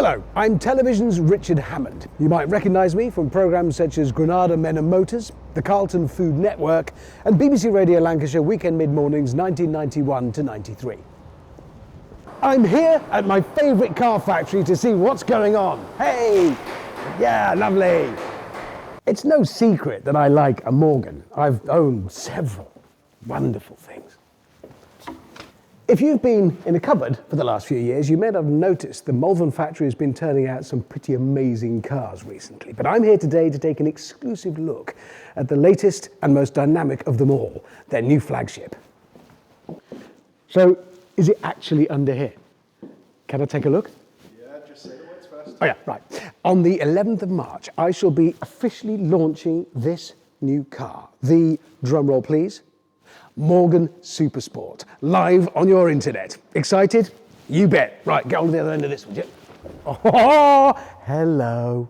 Hello, I'm television's Richard Hammond. You might recognise me from programmes such as Granada Men and Motors, the Carlton Food Network and BBC Radio Lancashire Weekend Mid-Mornings 1991 to 93. I'm here at my favourite car factory to see what's going on. Hey! Yeah, lovely! It's no secret that I like a Morgan. I've owned several wonderful things. If you've been in a cupboard for the last few years, you may have noticed the Malvern factory has been turning out some pretty amazing cars recently. But I'm here today to take an exclusive look at the latest and most dynamic of them all, their new flagship. So, is it actually under here? Can I take a look? Yeah, just say the words first. Oh yeah, right. On the 11th of March, I shall be officially launching this new car. The, drumroll please, Morgan Supersport, live on your internet. Excited? You bet. Right, get on to the other end of this one. Oh, hello.